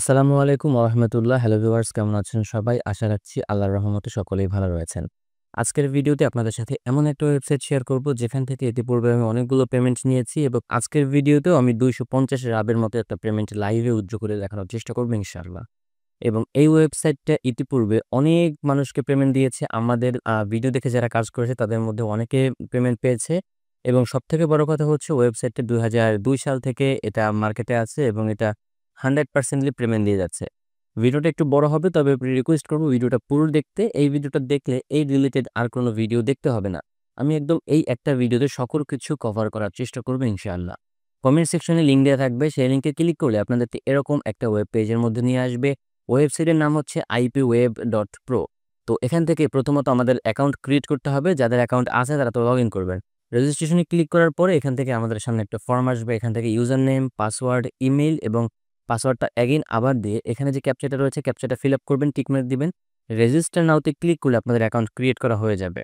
আসসালামু আলাইকুম ওয়া রাহমাতুল্লাহ। হ্যালো ভিউয়ার্স, কেমন আছেন সবাই? আশা রাখছি আল্লাহর রহমতে সকলেই ভালো রয়েছেন। আজকের ভিডিওতে আপনাদের সাথে এমন একটা ওয়েবসাইট শেয়ার করব যেখান থেকে ইতিপূর্বে আমি অনেকগুলো পেমেন্ট নিয়েছি এবং আজকের ভিডিওতেও আমি ২৫০ রাবের মতো একটা পেমেন্ট লাইভে উইথড্র করে দেখানোর চেষ্টা করব ইনশাআল্লাহ। এবং এই ওয়েবসাইটটা ইতিপূর্বে অনেক মানুষকে পেমেন্ট দিয়েছে। আমাদের ভিডিও দেখে যারা কাজ করেছে তাদের মধ্যে অনেকে পেমেন্ট পেয়েছে এবং সবথেকে বড় কথা হচ্ছে ওয়েবসাইটটা ২০০২ সাল থেকে এটা মার্কেটে আছে এবং এটা 100% পেমেন্ট দিয়ে যাচ্ছে। ভিডিওটা একটু বড় হবে, তবে রিকোয়েস্ট করব ভিডিওটা পুরো দেখতে। এই ভিডিওটা দেখলে এই রিলেটেড আর কোনো ভিডিও দেখতে হবে না। আমি একদম এই একটা ভিডিওতে সকল কিছু কভার করার চেষ্টা করব ইনশাআল্লাহ। কমেন্ট সেকশনে লিঙ্ক দেয়া থাকবে। সেই লিঙ্কে ক্লিক করলে আপনাদেরকে এরকম একটা ওয়েব পেজের মধ্যে নিয়ে আসবে। ওয়েবসাইটের নাম হচ্ছে ipweb.pro। তো এখান থেকে প্রথমত আমাদের অ্যাকাউন্ট ক্রিয়েট করতে হবে। যাদের অ্যাকাউন্ট আছে তারা তো লগইন করবেন। রেজিস্ট্রেশনে ক্লিক করার পরে এখান থেকে আমাদের সামনে একটা ফর্ম আসবে। এখান থেকে ইউজার নেম, পাসওয়ার্ড, ইমেইল এবং পাসওয়ার্ডটা এগেইন আবার দিয়ে এখানে যে ক্যাপচাটা রয়েছে ক্যাপচাটা ফিল আপ করবেন, টিক মার্ক দিবেন। রেজিস্টার নাওতে ক্লিক করলে আপনাদের অ্যাকাউন্ট ক্রিয়েট করা হয়ে যাবে।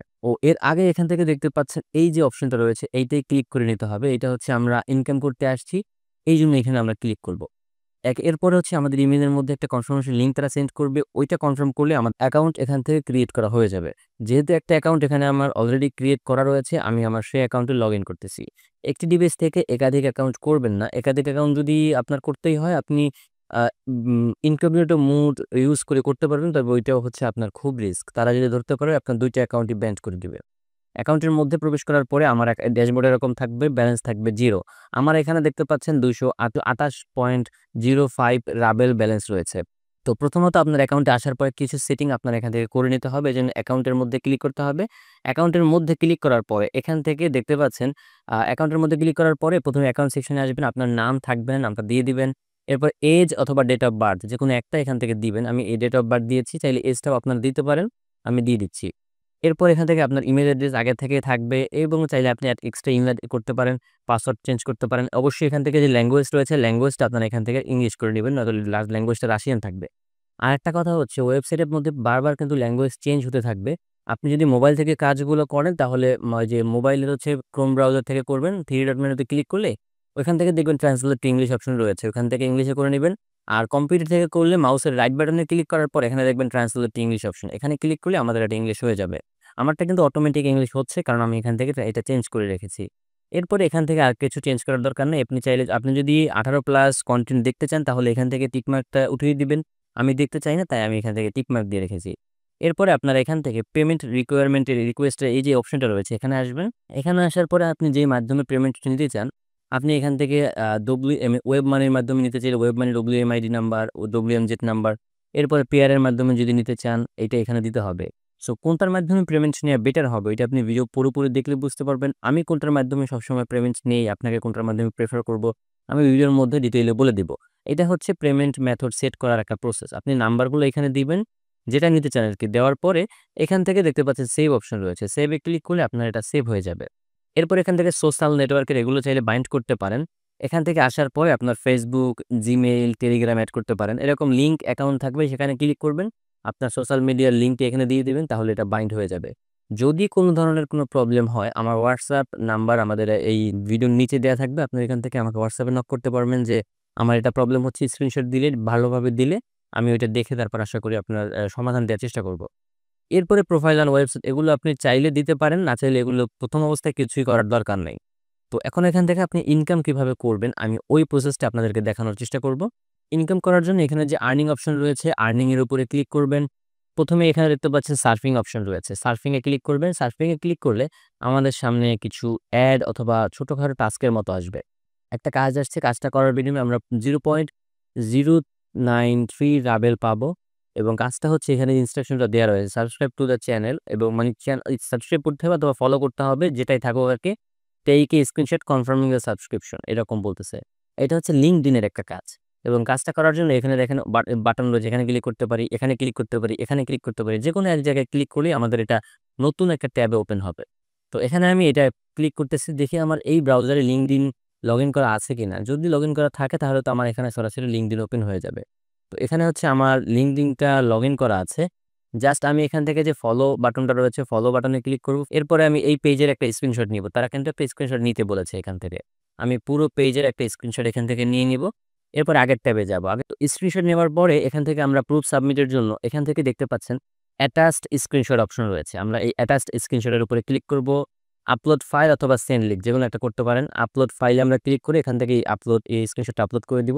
এর আগে এখান থেকে দেখতে পাচ্ছেন এই যে অপশনটা রয়েছে এইটাই ক্লিক করে নিতে হবে। এটা হচ্ছে আমরা ইনকাম করতে আসছি, এইজন্য এখানে আমরা ক্লিক করব। এরপরে হচ্ছে আমাদের ইমেইলের মধ্যে একটা কনফার্মেশন লিঙ্ক তারা সেন্ড করবে। ওইটা কনফার্ম করলে আমার অ্যাকাউন্ট এখান থেকে ক্রিয়েট করা হয়ে যাবে। যেহেতু একটা অ্যাকাউন্ট এখানে আমার অলরেডি ক্রিয়েট করা রয়েছে, আমি আমার সেই অ্যাকাউন্টে লগইন করতেছি। একটি ডিভাইস থেকে একাধিক অ্যাকাউন্ট করবেন না। একাধিক অ্যাকাউন্ট যদি আপনার করতেই হয় আপনি আ ইনকগনিটো মোড ইউজ করে করতে পারবেন। তবে ওইটাও হচ্ছে আপনার খুব রিস্ক। তারা যদি ধরতে পারে আপনার ২ টা অ্যাকাউন্টই ব্যান্ড করে দিবে। অ্যাকাউন্টের মধ্যে প্রবেশ করার পরে আমার ড্যাশবোর্ড এরকম থাকবে, ব্যালেন্স থাকবে 0। আমার এখানে দেখতে পাচ্ছেন ২২৮.05 রাবেল ব্যালেন্স রয়েছে। তো প্রথমত আপনার অ্যাকাউন্টে আসার পরে কিছু সেটিং আপনার এখান থেকে করে নিতে হবে। এজন্য অ্যাকাউন্টের মধ্যে ক্লিক করতে হবে। অ্যাকাউন্টের মধ্যে ক্লিক করার পরে এখান থেকে দেখতে পাচ্ছেন অ্যাকাউন্টের মধ্যে ক্লিক করার পরে ১ম এ অ্যাকাউন্ট সেকশনে আসবেন। আপনার নাম থাকবে, নামটা দিয়ে দিবেন। এরপর এজ অথবা ডেট অফ বার্থ যেকোনো একটা এখান থেকে দিবেন। আমি এই ডেট অফ বার্থ দিয়েছি, চাইলে এজটাও আপনারা দিতে পারেন। আমি দিয়ে দিচ্ছি। এরপর এখান থেকে আপনার ইমেইল অ্যাড্রেস আগে থেকেই থাকবে এবং চাইলে আপনি এক্সট্রা ইমেইল করতে পারেন, পাসওয়ার্ড চেঞ্জ করতে পারেন। অবশ্যই এখান থেকে যে ল্যাঙ্গুয়েজ রয়েছে, ল্যাঙ্গুয়েজটা আপনারা এখান থেকে ইংলিশ করে নিবেন, নয়তো ল্যাঙ্গুয়েজটা রাশিয়ান থাকবে। আরেকটা কথা হচ্ছে ওয়েবসাইটের মধ্যে বারবার কিন্তু ল্যাঙ্গুয়েজ চেঞ্জ হতে থাকবে। আপনি যদি মোবাইল থেকে কাজগুলো করেন তাহলে ওই যে মোবাইলের হচ্ছে ক্রোম ব্রাউজার থেকে করবেন, থ্রি ডট মেনুতে ক্লিক করলে ওইখান থেকে দেখবেন ট্রান্সলেট টু ইংলিশ অপশন রয়েছে। ওখান থেকে ইংলিশে করে নিবেন। আর কম্পিউটার থেকে করলে মাউসের রাইট বাটনে ক্লিক করার পর এখানে দেখবেন ট্রান্সলেট টু ইংলিশ অপশন। এখানে ক্লিক করলে আমাদের এটা ইংলিশ হয়ে যাবে। আমারটা কিন্তু অটোমেটিক ইংলিশ হচ্ছে, কারণ আমি এখান থেকে এটা চেঞ্জ করে রেখেছি। এরপরে এখান থেকে আর কিছু চেঞ্জ করার দরকার নেই। আপনি যদি 18 প্লাস কনটেন্ট দেখতে চান তাহলে এখান থেকে টিক মার্কটা উঠিয়ে দিবেন। আমি দেখতে চাই না, তাই আমি এখান থেকে টিক মার্ক দিয়ে রেখেছি। এরপরে আপনারা এখান থেকে পেমেন্ট রিকোয়েস্টের এই যে অপশনটা রয়েছে এখানে আসবেন। এখানে আসার পরে আপনি যেই মাধ্যমে পেমেন্টটা নিতে চান, আপনি এখান থেকে ওয়েব মানির মাধ্যমে নিতে চাইলে ওয়েব মানি WMID নাম্বার ও WMZ নাম্বার। এরপরে পেয়ারের মাধ্যমে যদি নিতে চান এইটা এখানে দিতে হবে। সো কোনটার মাধ্যমে পেমেন্ট নেওয়া বেটার হবে এটা আপনি ভিডিও পুরোপুরি দেখলে বুঝতে পারবেন। আমি কোনটার মাধ্যমে সবসময় পেমেন্ট নেই, আপনাকে কোনটার মাধ্যমে প্রেফার করব আমি ভিডিওর মধ্যে ডিটেইলে বলে দিব। এটা হচ্ছে পেমেন্ট মেথড সেট করার একটা প্রসেস। আপনি নাম্বারগুলো এখানে দিবেন, যেটা নিতে চান আরকি। দেওয়ার পরে এখান থেকে দেখতে পাচ্ছেন সেভ অপশন রয়েছে। সেভ এ ক্লিক করলে আপনার এটা সেভ হয়ে যাবে। এরপর এখান থেকে সোশ্যাল নেটওয়ার্কের এগুলো চাইলে বাইন্ড করতে পারেন। এখান থেকে আসার পরে আপনার Facebook, Gmail, Telegram এড করতে পারেন। এরকম লিঙ্ক অ্যাকাউন্ট থাকবে, সেখানে ক্লিক করবেন। আপনার সোশ্যাল মিডিয়ার লিঙ্কটি এখানে দিয়ে দিবেন, তাহলে এটা বাইন্ড হয়ে যাবে। যদি কোনো ধরনের কোনো প্রবলেম হয় আমার WhatsApp নাম্বার আমাদের এই ভিডিওর নিচে দেয়া থাকবে। আপনি এখান থেকে আমাকে WhatsApp এ নক করতে পারবেন যে আমার এটা প্রবলেম হচ্ছে, স্ক্রিনশট দিলে ভালোভাবে দিলে আমি ওইটা দেখে তারপর আশা করি আপনার সমাধান দেওয়ার চেষ্টা করব। এরপরে প্রোফাইল অ্যান্ড ওয়েবসাইট এগুলো আপনি চাইলে দিতে পারেন, না চাইলে এগুলো প্রথম অবস্থায় কিছুই করার দরকার নেই। তো এখন এখান থেকে আপনি ইনকাম কিভাবে করবেন আমি ওই প্রসেসটা আপনাদেরকে দেখানোর চেষ্টা করব। ইনকাম করার জন্য এখানে যে আর্নিং অপশন রয়েছে, আর্নিং এর উপরে ক্লিক করবেন। প্রথমে এখানে দেখতে পাচ্ছেন সার্ফিং অপশন রয়েছে। সার্ফিং এ ক্লিক করবেন। সার্ফিং এ ক্লিক করলে আমাদের সামনে কিছু অ্যাড অথবা ছোটখাটো টাস্কের মতো আসবে। একটা কাজ আসছে, কাজটা করার বিনিময়ে আমরা 0.093 রাবেল পাবো এবং কাজটা হচ্ছে এখানে ইনস্ট্রাকশনটা দেয়া রয়েছে। সাবস্ক্রাইব টু দ্য চ্যানেল এবং মানে সাবস্ক্রাইব করতে হবে অথবা ফলো করতে হবে, যেটাই থাকুক আরকি। Take a screenshot confirming the subscription এরকম বলতেছে। এটা হচ্ছে LinkedIn এর একটা কাজ এবং কাজটা করার জন্য এখানে দেখেন বাটন রয়েছে, এখানে ক্লিক করতে পারি, এখানে ক্লিক করতে পারি, এখানে ক্লিক করতে পারি। যেকোনো এক জায়গায় ক্লিক করলেই আমাদের এটা নতুন একটা ট্যাবে ওপেন হবে। তো এখানে আমি এটা ক্লিক করতেছি, দেখি আমার এই ব্রাউজারে LinkedIn লগইন করা আছে কিনা। যদি লগইন করা থাকে তাহলে তো আমার এখানে সরাসরি LinkedIn ওপেন হয়ে যাবে। তো এখানে হচ্ছে আমার LinkedIn-টা লগইন করা আছে। জাস্ট আমি এখান থেকে যে ফলো বাটনটা রয়েছে, ফলো বাটনে ক্লিক করব। এরপরে আমি এই পেজের একটা স্ক্রিনশট নিব। তারা কিন্তু একটা স্ক্রিনশট নিতে বলেছে এখান থেকে। আমি পুরো পেজের একটা স্ক্রিনশট এখান থেকে নিয়ে নিব। এরপর আগের ট্যাবে যাব। আগে তো স্ক্রিনশট নেওয়ার পরে এখান থেকে আমরা প্রুফ সাবমিটের জন্য এখান থেকে দেখতে পাচ্ছেন অ্যাটাচড স্ক্রিনশট অপশন রয়েছে। আমরা এই অ্যাটাচড স্ক্রিনশটের উপরে ক্লিক করব। আপলোড ফাইল অথবা সেন্ড লিঙ্ক যেকোনো একটা করতে পারেন। আপলোড ফাইলে আমরা ক্লিক করে এখান থেকে এই স্ক্রিনশটটা আপলোড করে দিব।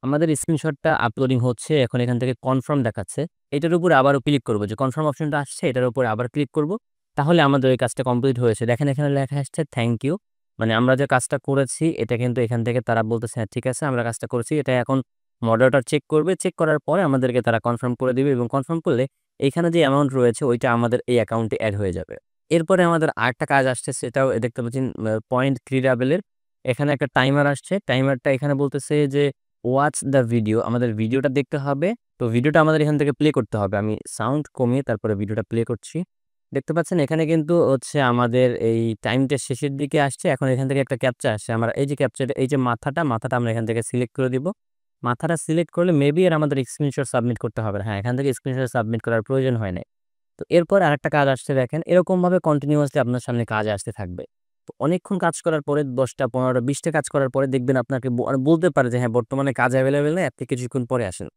আমাদের স্ক্রিনশটটা আপলোডিং হচ্ছে। এখন এখান থেকে কনফার্ম দেখাচ্ছে। এটার উপরে আবারও ক্লিক করব। যে কনফার্ম অপশনটা আসছে এটার উপরে আবার ক্লিক করব। তাহলে আমাদের এই কাজটা কমপ্লিট হয়েছে। দেখেন এখানে লেখা আসছে থ্যাংক ইউ। মানে আমরা যে কাজটা করেছি এটা কিন্তু এখান থেকে তারা বলতেছে হ্যাঁ ঠিক আছে আমরা কাজটা করেছি। এটা এখন মডারেটর চেক করবে। চেক করার পরে আমাদেরকে তারা কনফার্ম করে দিবে এবং কনফার্ম করলে এইখানে যে অ্যামাউন্ট রয়েছে ওইটা আমাদের এই অ্যাকাউন্টে এড হয়ে যাবে। এরপরে আমাদের আরেকটা কাজ আসছে সেটাও দেখতে পাচ্ছেন পয়েন্ট ক্রিয়েটেবল এর এখানে একটা টাইমার আসছে। টাইমারটা এখানে বলতেছে যে ওয়াচ দ্য ভিডিও। আমাদের ভিডিওটা দেখতে হবে। তো ভিডিওটা আমাদের এখান থেকে প্লে করতে হবে। আমি সাউন্ড কমিয়ে তারপরে ভিডিওটা প্লে করছি। দেখতে পাচ্ছেন এখানে কিন্তু হচ্ছে আমাদের এই টাইমটা শেষের দিকে আসছে। এখন এখান থেকে একটা ক্যাপচা আসছে। আমরা এই যে ক্যাপচার এই যে মাথাটা আমরা এখান থেকে সিলেক্ট করে দিব। মাথাটা সিলেক্ট করলে মেবি আর আমাদের স্ক্রিনশট সাবমিট করতে হবে না। হ্যাঁ, এখান থেকে স্ক্রিনশট সাবমিট করার প্রয়োজন হয় নাই। তো এরপর আরেকটা কাজ আসছে দেখেন। এরকমভাবে কন্টিনিউয়াসলি আপনার সামনে কাজ আসতে থাকবে। তো অনেকক্ষণ কাজ করার পরে ১০টা, ১৫টা, ২০টা কাজ করার পরে দেখবেন আপনাকে বলতে পারে যে হ্যাঁ, বর্তমানে কাজ এভেইলেবল নাই, আপনি কিছুক্ষণ পরে আসেন।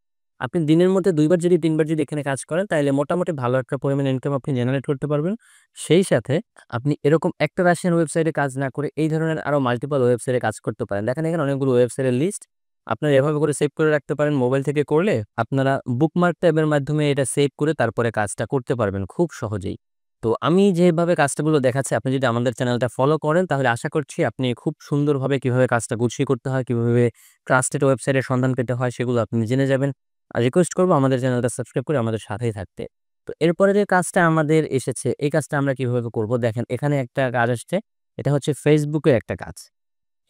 আপনি দিনের মধ্যে ২ বার যদি ৩ বার যদি এখানে কাজ করেন তাইলে মোটামুটি ভালো একটা পরিমাণ ইনকাম আপনি জেনারেট করতে পারবেন। সেই সাথে আপনি এরকম একটা রাশিয়ান ওয়েবসাইটে কাজ না করে এই ধরনের আরো মাল্টিপল ওয়েবসাইটে কাজ করতে পারেন। দেখেন এখানে অনেকগুলো ওয়েবসাইটের লিস্ট। আপনারা এভাবে করে সেভ করে রাখতে পারেন। মোবাইল থেকে করলে আপনারা বুকমার্ক ট্যাবের মাধ্যমে এটা সেভ করে তারপরে কাজটা করতে পারবেন খুব সহজেই। তো আমি যেভাবে কাজটাগুলো দেখাচ্ছি আপনি যদি আমাদের চ্যানেলটা ফলো করেন তাহলে আশা করছি আপনি খুব সুন্দরভাবে কিভাবে কাজটা গুছিয়ে করতে হয়, কিভাবে ট্রাস্টেড ওয়েবসাইটের সন্ধান পেতে হয় সেগুলো আপনি জেনে যাবেন। আর রিকোয়েস্ট করব আমাদের চ্যানেলটা সাবস্ক্রাইব করে আমাদের সাথেই থাকতে। তো এরপরে যে কাজটা আমাদের এসেছে এই কাজটা আমরা কিভাবে করব দেখেন এখানে একটা কাজ আসছে। এটা হচ্ছে ফেসবুকের একটা কাজ।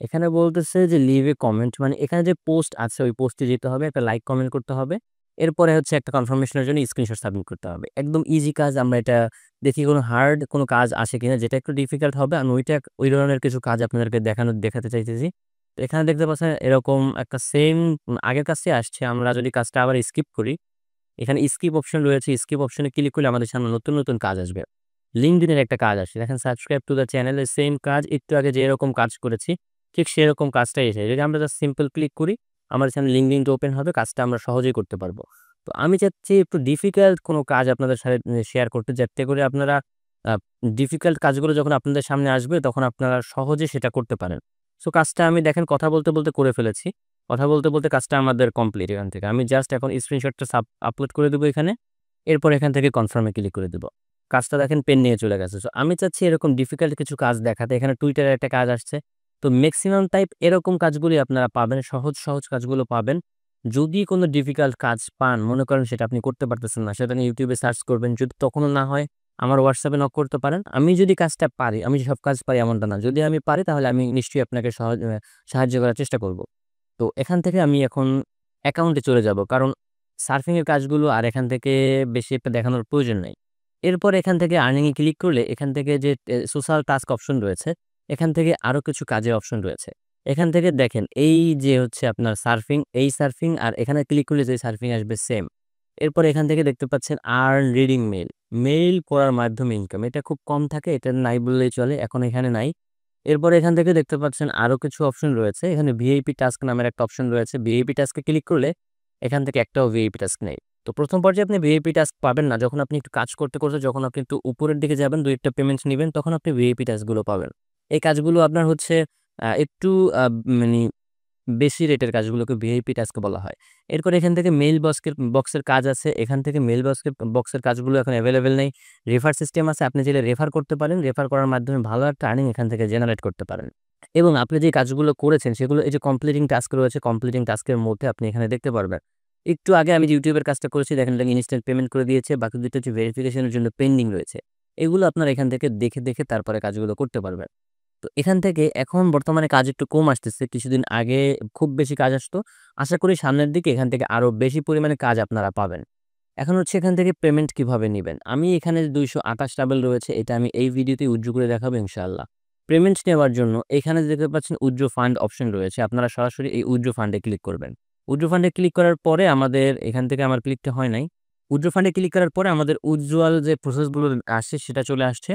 এখানে বলতেছে যে লিভ এ কমেন্ট মানে এখানে যে পোস্ট আছে ওই পোস্টে যেতে হবে, একটা লাইক কমেন্ট করতে হবে। এরপরে হচ্ছে একটা কনফার্মেশনের জন্য স্ক্রিনশট সাবমিট করতে হবে। একদম ইজি কাজ। আমরা এটা দেখি কোনো হার্ড কোনো কাজ আসে কিনা যেটা একটু ডিফিকাল্ট হবে। আমি ওই ধরনের কিছু কাজ আপনাদেরকে দেখাতে চাইতেছি। তো এখানে দেখতে পাচ্ছেন এরকম একটা সেম আগের কাজটি আসছে। আমরা যদি কাজটা আবার স্কিপ করি, এখানে স্কিপ অপশন রয়েছে। স্কিপ অপশনে ক্লিক করলে আমাদের সামনে নতুন কাজ আসবে। লিঙ্কডইনের একটা কাজ আসে। দেখেন সাবস্ক্রাইব টু দ্য চ্যানেল এর সেম কাজ একটু আগে যেরকম কাজ করেছি ঠিক সেরকম কাজটাই এসেছে। যদি আমরা জাস্ট সিম্পল ক্লিক করি আমাদের সামনে লিঙ্কডইনটা ওপেন হবে। কাজটা আমরা সহজেই করতে পারবো। তো আমি চাচ্ছি একটু ডিফিকাল্ট কোনো কাজ আপনাদের সাথে শেয়ার করতে যাতে করে আপনারা আ ডিফিকাল্ট কাজগুলো যখন আপনাদের সামনে আসবে তখন আপনারা সহজে সেটা করতে পারেন। সো কাজটা আমি দেখেন কথা বলতে করে ফেলেছি। কথা বলতে কাজটা আমাদের কমপ্লিট এখান থেকে। আমি জাস্ট এখন স্ক্রিনশটটা আপলোড করে দেবো এখানে। এরপর এখান থেকে কনফার্ম এ ক্লিক করে দেব। কাজটা দেখেন পেন নিয়ে চলে গেছে। সো আমি চাচ্ছি এরকম ডিফিকাল্ট কিছু কাজ দেখাতে। এখানে টুইটারের একটা কাজ আসছে। তো মেক্সিমাম টাইপ এরকম কাজগুলি আপনারা পাবেন। সহজ কাজগুলো পাবেন। যদি কোনো ডিফিকাল্ট কাজ পান, মনে করেন সেটা আপনি করতে পারতেছেন না, সেটা নিয়ে YouTube এ সার্চ করবেন। যদি তখনও না হয় আমার WhatsApp এ নক করতে পারেন। আমি যদি কাজটা পারি, আমি সব কাজ পারি এমনটা না। যদি আমি পারি তাহলে আমি নিশ্চয়ই আপনাকে সাহায্য করার চেষ্টা করব। তো এখান থেকে আমি এখন অ্যাকাউন্টে চলে যাব। কারণ সার্ফিং এর কাজগুলো আর এখান থেকে বেশি একটা দেখানোর প্রয়োজন নাই। এরপর এখান থেকে আর্নিং এ ক্লিক করলে এখান থেকে যে সোশ্যাল টাস্ক অপশন রয়েছে, এখান থেকে আরো কিছু কাজের অপশন রয়েছে। এখান থেকে দেখেন এই যে হচ্ছে আপনার সার্ফিং, এই সার্ফিং আর এখানে ক্লিক করলে যে সার্ফিং আসবে সেম। এরপর এখান থেকে দেখতে পাচ্ছেন আর্ন রিডিং মেইল। মেইল পড়ার মাধ্যমে ইনকাম। এটা খুব কম থাকে, এটা নাই বললেই চলে। এখন এখানে নাই। এরপর এখান থেকে দেখতে পাচ্ছেন আরো কিছু অপশন রয়েছে। এখানে ভিআইপি টাস্ক নামের একটা অপশন রয়েছে। ভিআইপি টাস্কে ক্লিক করলে এখান থেকে একটাও ভিআইপি টাস্ক নেই। তো ১ম পর্যায়ে আপনি ভিআইপি টাস্ক পাবেন না। যখন আপনি একটু কাজ করতে যখন আপনি একটু উপরের দিকে যাবেন, ২-১ টা পেমেন্ট নিবেন তখন আপনি ভিআইপি টাস্কগুলো পাবেন। এই কাজগুলো আপনার হচ্ছে একটু মানি বেশি রেটের কাজগুলোকে ভিআইপি টাস্ক বলা হয়। এরপর এখান থেকে মেইল বক্সের কাজ আছে। এখান থেকে মেইল বক্সের কাজগুলো এখন এভেইলেবল নেই। রেফার সিস্টেম আছে। আপনি চাইলে রেফার করতে পারেন। রেফার করার মাধ্যমে ভালো একটা আর্নিং এখান থেকে জেনারেট করতে পারেন। এবং আপনি যে কাজগুলো করেছেন সেগুলো এই যে কমপ্লিটিং টাস্ক রয়েছে, কমপ্লিটিং টাস্কের মধ্যে আপনি এখানে দেখতে পারবেন। একটু আগে আমি যে YouTube এর কাজটা করেছি দেখেন এটা ইনস্ট্যান্ট পেমেন্ট করে দিয়েছে। বাকি ২ টা হচ্ছে ভেরিফিকেশন এর জন্য পেন্ডিং রয়েছে। এগুলো আপনারা এখান থেকে দেখে তারপরে কাজগুলো করতে পারবেন। তো এখান থেকে এখন বর্তমানে কাজ একটু কম আসতেছে। কিছুদিন আগে খুব বেশি কাজ আসতো। আশা করি সামনের দিকে এখান থেকে আরো বেশি পরিমাণে কাজ আপনারা পাবেন। এখন হচ্ছে এখান থেকে পেমেন্ট কিভাবে নিবেন? আমি এখানে ২২৮ টাবেল রয়েছে। এটা আমি এই ভিডিওতেই উজ্জ্ব করে দেখাবো ইনশাআল্লাহ। পেমেন্ট নেওয়ার জন্য এখানে দেখতে পাচ্ছেন উজ্জ্ব ফান্ড অপশন রয়েছে। আপনারা সরাসরি এই উজ্জ্ব ফান্ডে ক্লিক করবেন। উজ্জ্ব ফান্ডে ক্লিক করার পরে আমাদের এখান থেকে আমার ক্লিকটা হয় নাই। উজ্জ্ব ফান্ডে ক্লিক করার পরে আমাদের উজ্জ্বল যে প্রসেসগুলো আসছে সেটা চলে আসছে।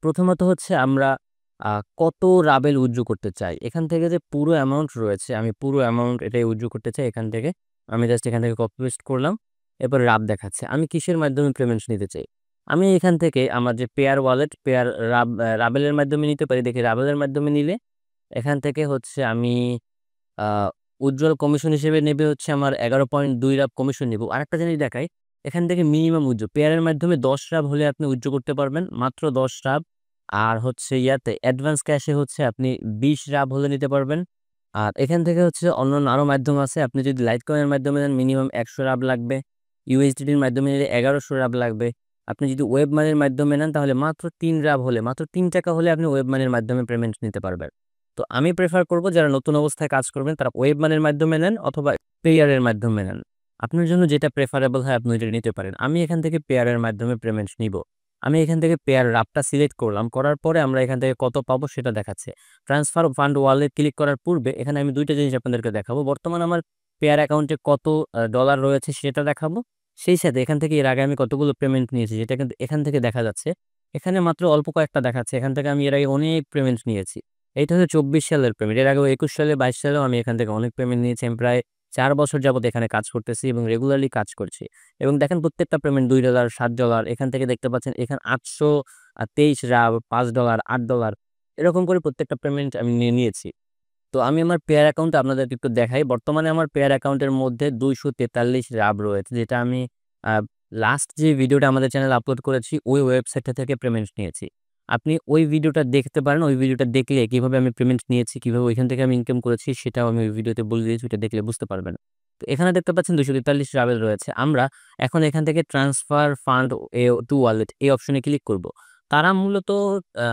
প্রথমত হচ্ছে আমরা কত রাবেল উইথড্র করতে চাই। এখান থেকে যে পুরো অ্যামাউন্ট রয়েছে, আমি পুরো অ্যামাউন্ট এটাই উইথড্র করতে চাই এখান থেকে। আমি জাস্ট এখান থেকে কপি পেস্ট করলাম। এরপর রাব দেখাচ্ছে। আমি কিসের মাধ্যমে পেমেন্ট নিতে চাই? আমি এখান থেকে আমার যে পেয়ার ওয়ালেট, পেয়ার রাবেলের মাধ্যমে নিতে পারি। দেখি রাবেলের মাধ্যমে নিলে এখান থেকে হচ্ছে আমি আ উজ্জ্বল কমিশন হিসেবে নেবে হচ্ছে আমার 11.2 রাব কমিশন নিবো। আরেকটা জিনিস দেখাই, এখান থেকে মিনিমাম উইথড্র পেয়ারের মাধ্যমে 10 রাব হলে আপনি উইথড্র করতে পারবেন। মাত্র 10 রাব। আর হচ্ছে ইয়াতে অ্যাডভান্স ক্যাশে হচ্ছে আপনি 20 রাব হলে নিতে পারবেন। আর এখান থেকে হচ্ছে অন্যান্য আরো মাধ্যম আছে। আপনি যদি লাইটকয়েনের মাধ্যমে নেন মিনিমাম 100 রাব লাগবে। ইউএসডিটির মাধ্যমে নিলে 1100 রাব লাগবে। আপনি যদি ওয়েব মানির মাধ্যমে নেন তাহলে মাত্র 3 রাব হলে, মাত্র ৳3 হলে আপনি ওয়েব মানির মাধ্যমে পেমেন্ট নিতে পারবেন। তো আমি প্রেফার করব যারা নতুন অবস্থায় কাজ করবেন তারা ওয়েব মানির মাধ্যমে নেন অথবা পেয়ারের মাধ্যমে নেন। আপনার জন্য যেটা প্রেফারেবল হয় আপনি ওইটা নিতে পারেন। আমি এখান থেকে পেয়ারের মাধ্যমে পেমেন্ট নিবো। আমি এখান থেকে পেয়ার রাবটা সিলেক্ট করলাম। করার পরে আমরা এখান থেকে কত পাবো সেটা দেখাচ্ছে। ট্রান্সফার ফান্ড ওয়ালেট ক্লিক করার পূর্বে এখানে আমি ২ টা জিনিস আপনাদেরকে দেখাবো। বর্তমানে আমার পেয়ার অ্যাকাউন্টে কত ডলার রয়েছে সেটা দেখাবো। সেই সাথে এখান থেকে এর আগে আমি কতগুলো পেমেন্ট নিয়েছি যেটা কিন্তু এখান থেকে দেখা যাচ্ছে। এখানে মাত্র অল্প কয়েকটা দেখাচ্ছে। এখান থেকে আমি এর আগে অনেক পেমেন্ট নিয়েছি। এইটা হচ্ছে ২৪ সালের পেমেন্ট। এর আগেও ২১ সালে, ২২ সালেও আমি এখান থেকে অনেক পেমেন্ট নিয়েছি। আমি প্রায় ৪ বছর যাবত এখানে কাজ করতেছি এবং রেগুলারলি কাজ করছি। এবং দেখেন প্রত্যেকটা পেমেন্ট $2, $7 এখান থেকে দেখতে পাচ্ছেন এখানে 823 রাব, $5, $8 এরকম করে প্রত্যেকটা পেমেন্ট আমি নিয়েছি। তো আমি আমার পেয়ার অ্যাকাউন্টটা আপনাদেরকে একটু দেখাই। বর্তমানে আমার পেয়ার অ্যাকাউন্টের মধ্যে 243 রাব রয়েছে যেটা আমি আ লাস্ট যে ভিডিওটা আমাদের চ্যানেলে আপলোড করেছি ওই ওয়েবসাইটটা থেকে পেমেন্ট নিয়েছি। আপনি ওই ভিডিওটা দেখতে পারেন। ওই ভিডিওটা দেখলে কিভাবে আমি পেমেন্ট নিয়েছি, কিভাবে ওইখান থেকে আমি ইনকাম করেছি সেটাও আমি ওই ভিডিওতে বলে দিয়েছি। ওইটা দেখলে বুঝতে পারবেন। তো এখানে দেখতে পাচ্ছেন 243 রাবেল রয়েছে। আমরা এখন এখান থেকে ট্রান্সফার ফান্ড টু ওয়ালেট এই অপশনে ক্লিক করব। তারা মূলত আ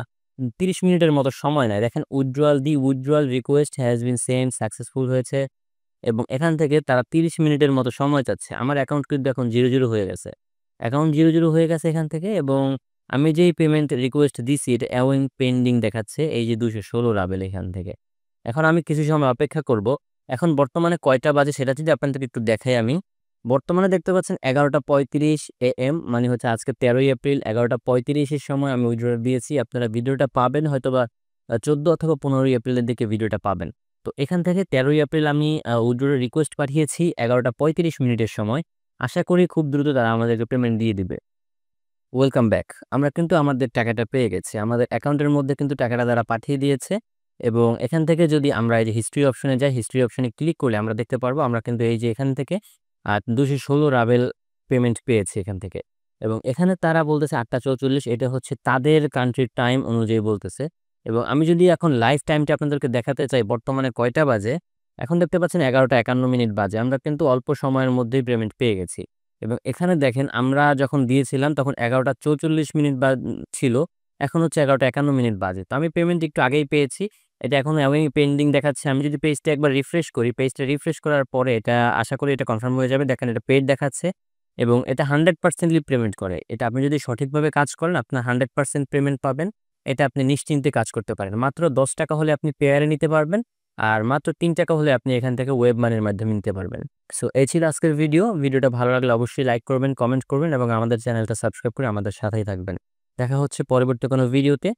৩০ মিনিটের মতো সময় নেয়। দেখেন withdrawal request has been send successful হয়েছে এবং এখান থেকে তারা ৩০ মিনিটের মতো সময় চাচ্ছে। আমার অ্যাকাউন্ট কিন্তু এখন 0 হয়ে গেছে। অ্যাকাউন্ট 0 হয়ে গেছে এখান থেকে এবং আমি যেই পেমেন্ট রিকোয়েস্ট দিছি এটা অ্যাওয়েইং পেন্ডিং দেখাচ্ছে এই যে ২১৬ রাবেল এখান থেকে। এখন আমি কিছু সময় অপেক্ষা করব। এখন বর্তমানে কয়টা বাজে সেটা যদি আপনাদেরকে একটু দেখাই আমি। বর্তমানে দেখতে পাচ্ছেন 11:35 AM মানে হচ্ছে আজকে ১৩ই এপ্রিল 11:35 এর সময় আমি উইথড্র দিয়েছি। আপনারা ভিডিওটা পাবেন হয়তোবা ১৪ অথবা ১৫ই এপ্রিলের দিকে ভিডিওটা পাবেন। তো এখান থেকে ১৩ই এপ্রিল আমি উইথড্রর রিকোয়েস্ট পাঠিয়েছি 11:35 মিনিটের সময়। আশা করি খুব দ্রুত তারা আমাদেরকে পেমেন্ট দিয়ে দিবে। Welcome back. আমরা কিন্তু আমাদের টাকাটা পেয়ে গেছি। আমাদের অ্যাকাউন্টের মধ্যে কিন্তু টাকাটা তারা পাঠিয়ে দিয়েছে এবং এখান থেকে যদি আমরা এই যে হিস্ট্রি অপশনে যাই, হিস্ট্রি অপশনে ক্লিক করলে আমরা দেখতে পারবো আমরা কিন্তু এই যে এখান থেকে ২১৬ রাবেল পেমেন্ট পেয়েছি এখান থেকে। এবং এখানে তারা বলতেছে ৮:৪৪ এটা হচ্ছে তাদের কান্ট্রির টাইম অনুযায়ী বলতেছে। এবং আমি যদি এখন লাইভ টাইমটা আপনাদেরকে দেখাতে চাই বর্তমানে কয়টা বাজে? এখন দেখতে পাচ্ছেন 11:৫১ বাজে। আমরা কিন্তু অল্প সময়ের মধ্যেই পেমেন্ট পেয়ে গেছি। এবং এখানে দেখেন আমরা যখন দিয়েছিলাম তখন 11:৪৪ ছিল। এখন হচ্ছে 11:৫১ বাজে। তো আমি পেমেন্ট একটু আগেই পেয়েছি। এটা এখন অ্যাওয়েইং পেন্ডিং দেখাচ্ছে। আমি যদি পেজটা একবার রিফ্রেশ করি, পেজটা রিফ্রেশ করার পরে এটা আশা করি এটা কনফার্ম হয়ে যাবে। দেখেন এটা পেইড দেখাচ্ছে এবং এটা 100% পেমেন্ট করে। এটা আপনি যদি সঠিকভাবে কাজ করেন আপনার 100% পেমেন্ট পাবেন। এটা আপনি নিশ্চিন্তে কাজ করতে পারেন। মাত্র ৳১০ হলে আপনি পেয়ারে নিতে পারবেন। আর মাত্র ৳৩ হলে আপনি এখান থেকে ওয়েব মানির মাধ্যমে নিতে পারবেন। সো এই ছিল আজকের ভিডিও। ভিডিওটা ভালো লাগলে অবশ্যই লাইক করবেন, কমেন্ট করবেন এবং আমাদের চ্যানেলটা সাবস্ক্রাইব করে আমাদের সাথেই থাকবেন। দেখা হচ্ছে পরবর্তী কোনো ভিডিওতে।